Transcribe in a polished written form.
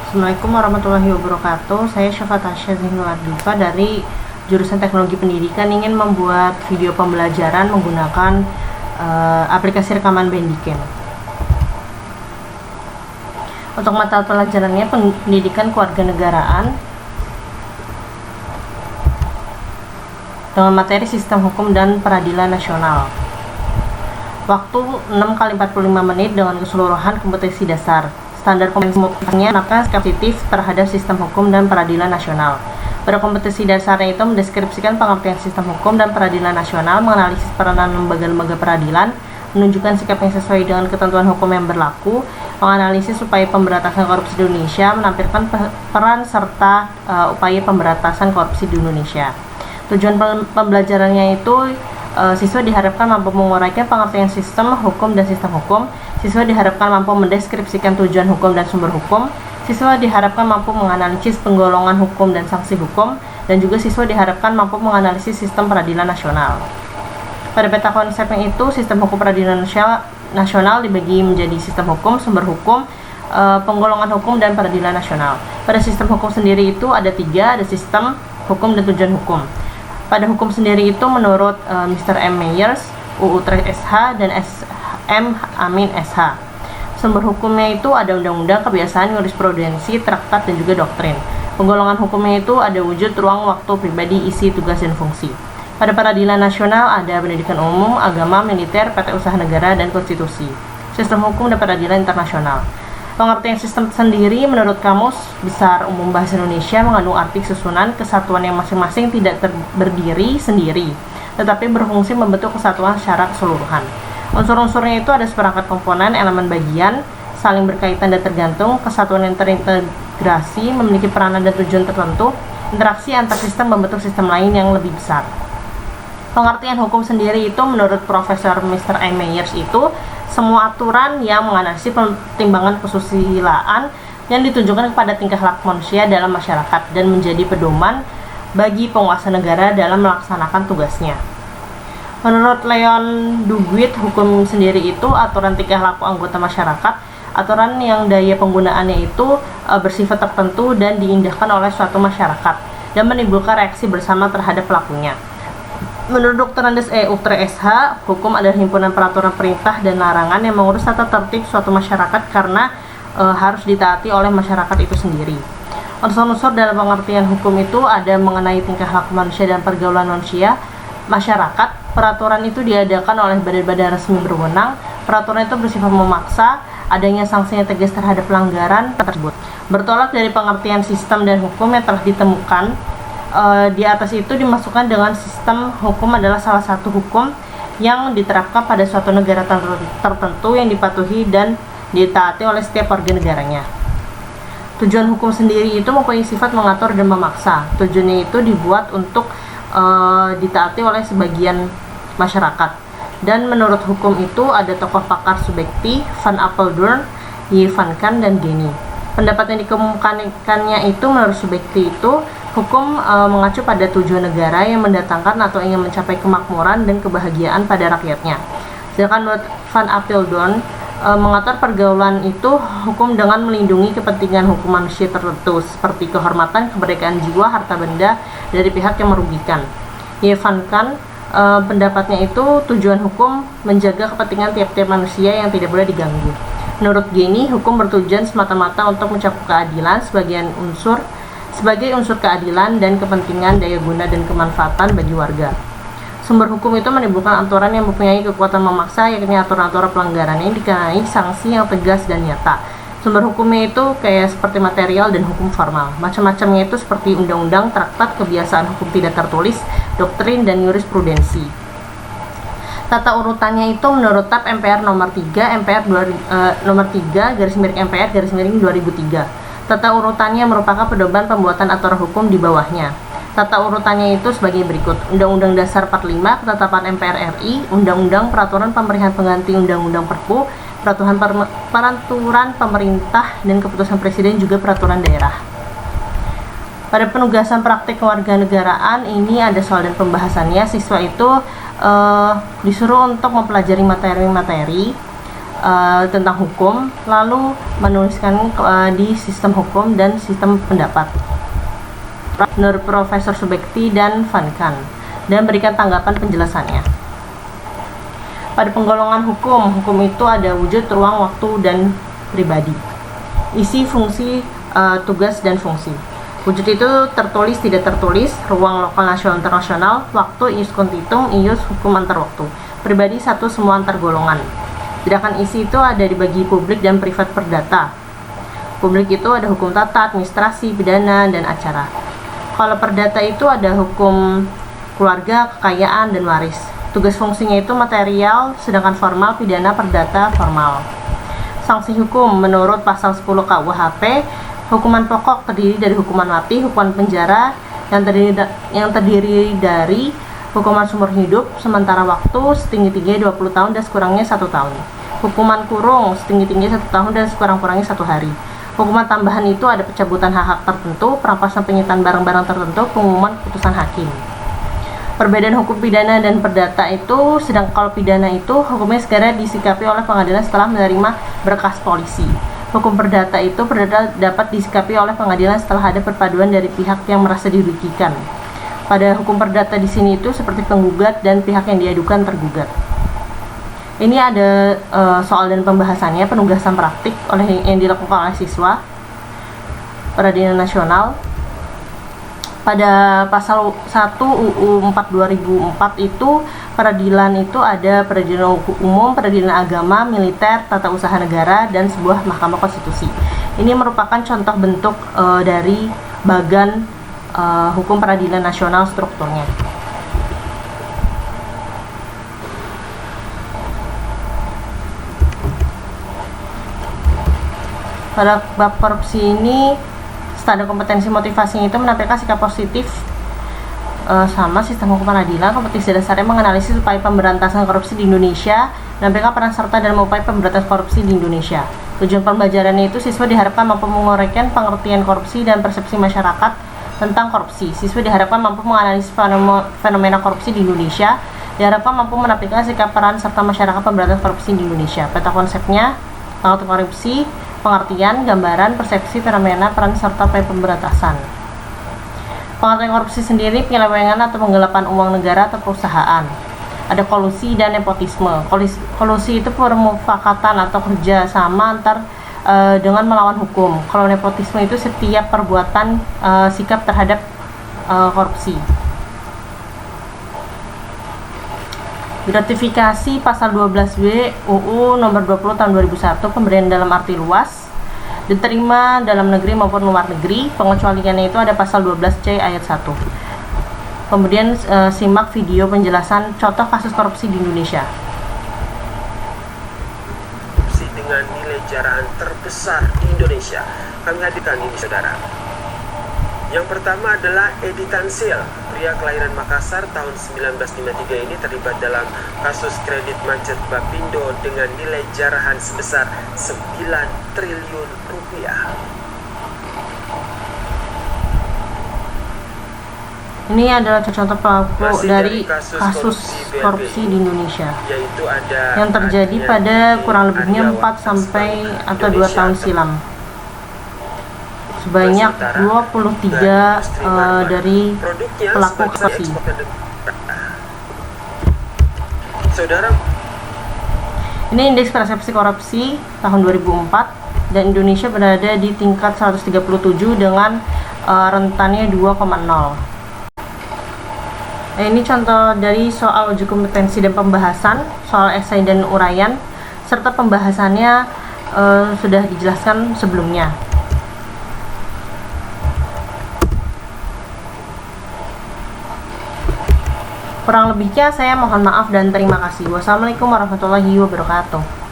Assalamualaikum warahmatullahi wabarakatuh. Saya Syafa Tasya Zinuardifa dari jurusan Teknologi Pendidikan ingin membuat video pembelajaran menggunakan aplikasi rekaman Bandicam. Untuk mata pelajarannya Pendidikan Kewarganegaraan dengan materi Sistem Hukum dan Peradilan Nasional. Waktu 6 kali 45 menit dengan keseluruhan kompetensi dasar. Standar kompetensinya maka sensitif terhadap sistem hukum dan peradilan nasional. Pada kompetensi dasarnya itu mendeskripsikan pengertian sistem hukum dan peradilan nasional, menganalisis peranan lembaga-lembaga peradilan, menunjukkan sikap yang sesuai dengan ketentuan hukum yang berlaku, menganalisis upaya pemberantasan korupsi di Indonesia, menampilkan peran serta upaya pemberantasan korupsi di Indonesia. Tujuan pembelajarannya itu siswa diharapkan mampu menguraikan pengertian sistem hukum dan sistem hukum. Siswa diharapkan mampu mendeskripsikan tujuan hukum dan sumber hukum. Siswa diharapkan mampu menganalisis penggolongan hukum dan sanksi hukum. Dan juga siswa diharapkan mampu menganalisis sistem peradilan nasional. Pada peta konsepnya itu, sistem hukum peradilan nasional dibagi menjadi sistem hukum, sumber hukum, penggolongan hukum, dan peradilan nasional. Pada sistem hukum sendiri itu ada 3, ada sistem hukum dan tujuan hukum. Pada hukum sendiri itu menurut Mr. M. Meyers, UU SH, dan SM Amin SH. Sumber hukumnya itu ada undang-undang, kebiasaan, jurisprudensi, traktat, dan juga doktrin. Penggolongan hukumnya itu ada wujud, ruang, waktu, pribadi, isi, tugas, dan fungsi. Pada peradilan nasional ada pendidikan umum, agama, militer, PT usaha negara, dan konstitusi. Sistem hukum dan peradilan internasional. Pengertian sistem sendiri menurut Kamus Besar Umum Bahasa Indonesia mengandung arti susunan kesatuan yang masing-masing tidak berdiri sendiri, tetapi berfungsi membentuk kesatuan secara keseluruhan. Unsur-unsurnya itu ada seperangkat komponen, elemen bagian, saling berkaitan dan tergantung, kesatuan yang terintegrasi, memiliki peranan dan tujuan tertentu, interaksi antar sistem membentuk sistem lain yang lebih besar. Pengertian hukum sendiri itu menurut Profesor Mr. M. Meyers itu semua aturan yang menganalisis pertimbangan kesusilaan yang ditujukan kepada tingkah laku manusia dalam masyarakat dan menjadi pedoman bagi penguasa negara dalam melaksanakan tugasnya. Menurut Leon Duguid, hukum sendiri itu aturan tingkah laku anggota masyarakat, aturan yang daya penggunaannya itu bersifat tertentu dan diindahkan oleh suatu masyarakat dan menimbulkan reaksi bersama terhadap pelakunya. Menurut Dr. Andes Utre SH, hukum adalah himpunan peraturan perintah dan larangan yang mengurus tata tertib suatu masyarakat karena harus ditaati oleh masyarakat itu sendiri. Unsur-unsur dalam pengertian hukum itu ada mengenai tingkah laku manusia dan pergaulan manusia, masyarakat. Peraturan itu diadakan oleh badan-badan resmi berwenang. Peraturan itu bersifat memaksa, adanya sanksi yang tegas terhadap pelanggaran tersebut. Bertolak dari pengertian sistem dan hukum yang telah ditemukan di atas itu dimasukkan dengan sistem hukum adalah salah satu hukum yang diterapkan pada suatu negara tertentu yang dipatuhi dan ditaati oleh setiap warga negaranya. Tujuan hukum sendiri itu mempunyai sifat mengatur dan memaksa. Tujuannya itu dibuat untuk ditaati oleh sebagian masyarakat. Dan menurut hukum itu ada tokoh pakar Subekti, Van Apeldoorn, Y. Van Kan, dan Geni. Pendapat yang dikemukakannya itu menurut Subekti itu hukum mengacu pada tujuan negara yang mendatangkan atau ingin mencapai kemakmuran dan kebahagiaan pada rakyatnya. Sedangkan menurut Van Apeldoorn mengatur pergaulan itu hukum dengan melindungi kepentingan hukum manusia tertentu seperti kehormatan, kemerdekaan jiwa, harta benda dari pihak yang merugikan. Y. Van Kan pendapatnya itu tujuan hukum menjaga kepentingan tiap-tiap manusia yang tidak boleh diganggu. Menurut Geni, hukum bertujuan semata-mata untuk mencakup keadilan sebagai unsur keadilan dan kepentingan daya guna dan kemanfaatan bagi warga. Sumber hukum itu menimbulkan aturan yang mempunyai kekuatan memaksa, yakni aturan-aturan pelanggaran yang dikenai sanksi yang tegas dan nyata. Sumber hukumnya itu kayak seperti material dan hukum formal. Macam-macamnya itu seperti undang-undang, traktat, kebiasaan hukum tidak tertulis, doktrin, dan jurisprudensi. Tata urutannya itu menurut TAP MPR nomor 3, nomor 3 /MPR /2003. Tata urutannya merupakan pedoman pembuatan aturan hukum di bawahnya. Tata urutannya itu sebagai berikut: Undang-Undang Dasar 45, Ketetapan MPR RI, Undang-Undang Peraturan Pemerintahan Pengganti Undang-Undang Perpu, Peraturan Pemerintah dan Keputusan Presiden, juga Peraturan Daerah. Pada penugasan praktik kewarganegaraan ini ada soal dan pembahasannya. Siswa itu disuruh untuk mempelajari materi-materi tentang hukum, lalu menuliskan di sistem hukum dan sistem pendapat menurut Profesor Subekti dan Van Kan, dan berikan tanggapan penjelasannya. Pada penggolongan hukum itu ada wujud, ruang, waktu, dan pribadi. Isi, fungsi, tugas, dan fungsi. Wujud itu tertulis, tidak tertulis, ruang, lokal, nasional, internasional, waktu, ius quantitum, ius hukum antar waktu, pribadi, satu, semua antar golongan. Sedangkan isi itu ada dibagi publik dan privat perdata. Publik itu ada hukum tata, administrasi, pidana, dan acara. Kalau perdata itu ada hukum keluarga, kekayaan, dan waris. Tugas fungsinya itu material, sedangkan formal, pidana, perdata, formal. Sanksi hukum menurut pasal 10 KUHP, hukuman pokok terdiri dari hukuman mati, hukuman penjara yang terdiri dari hukuman seumur hidup, sementara waktu setinggi-tingginya 20 tahun dan sekurangnya 1 tahun. Hukuman kurung setinggi-tingginya 1 tahun dan sekurang-kurangnya 1 hari. Hukuman tambahan itu ada pencabutan hak-hak tertentu, perampasan penyitaan barang-barang tertentu, pengumuman keputusan hakim. Perbedaan hukum pidana dan perdata itu, sedang kalau pidana itu hukumnya segera disikapi oleh pengadilan setelah menerima berkas polisi. Hukum perdata itu dapat disikapi oleh pengadilan setelah ada perpaduan dari pihak yang merasa dirugikan. Pada hukum perdata di sini itu seperti penggugat dan pihak yang diadukan tergugat. Ini ada soal dan pembahasannya, penugasan praktik yang dilakukan oleh siswa Peradilan Nasional. Pada pasal 1 UU 4 2004 itu peradilan itu ada peradilan umum, peradilan agama, militer, tata usaha negara, dan sebuah mahkamah konstitusi. Ini merupakan contoh bentuk dari bagan hukum peradilan nasional strukturnya. Pada bab korupsi ini, standar kompetensi motivasinya itu menampilkan sikap positif sama sistem hukum peradilan. Kompetensi dasarnya menganalisis upaya pemberantasan korupsi di Indonesia, menampilkan peran serta dalam upaya pemberantasan korupsi di Indonesia. Tujuan pembelajarannya itu siswa diharapkan mampu menguraikan pengertian korupsi dan persepsi masyarakat tentang korupsi. Siswa diharapkan mampu menganalisis fenomena korupsi di Indonesia, diharapkan mampu menampilkan sikap peran serta masyarakat pemberantasan korupsi di Indonesia. Peta konsepnya, pengertian korupsi, pengertian, gambaran, persepsi, fenomena, peran, serta upaya pemberantasan. Pengertian korupsi sendiri penyelewengan atau penggelapan uang negara atau perusahaan. Ada kolusi dan nepotisme. Kolusi itu permufakatan atau kerjasama dengan melawan hukum. Kalau nepotisme itu setiap perbuatan sikap terhadap korupsi. Gratifikasi pasal 12W UU nomor 20 tahun 2001, pemberian dalam arti luas, diterima dalam negeri maupun luar negeri. Pengecualiannya itu ada pasal 12C ayat 1. Kemudian simak video penjelasan contoh kasus korupsi di Indonesia. Korupsi dengan nilai jarahan terbesar di Indonesia. Kami hadirkan ini, saudara. Yang pertama adalah Edi Tansil, pria kelahiran Makassar tahun 1953 ini terlibat dalam kasus kredit macet Bapindo dengan nilai jarahan sebesar 9 triliun rupiah. Ini adalah contoh pelaku dari kasus korupsi di Indonesia, yaitu ada yang terjadi pada kurang lebihnya 4 sampai atau 2 tahun silam. Sebanyak 23 dari pelaku korupsi. Saudara, ini indeks persepsi korupsi tahun 2004 dan Indonesia berada di tingkat 137 dengan rentannya 2,0. Ini contoh dari soal uji kompetensi dan pembahasan, soal esai dan uraian, serta pembahasannya sudah dijelaskan sebelumnya. Kurang lebihnya saya mohon maaf dan terima kasih. Wassalamualaikum warahmatullahi wabarakatuh.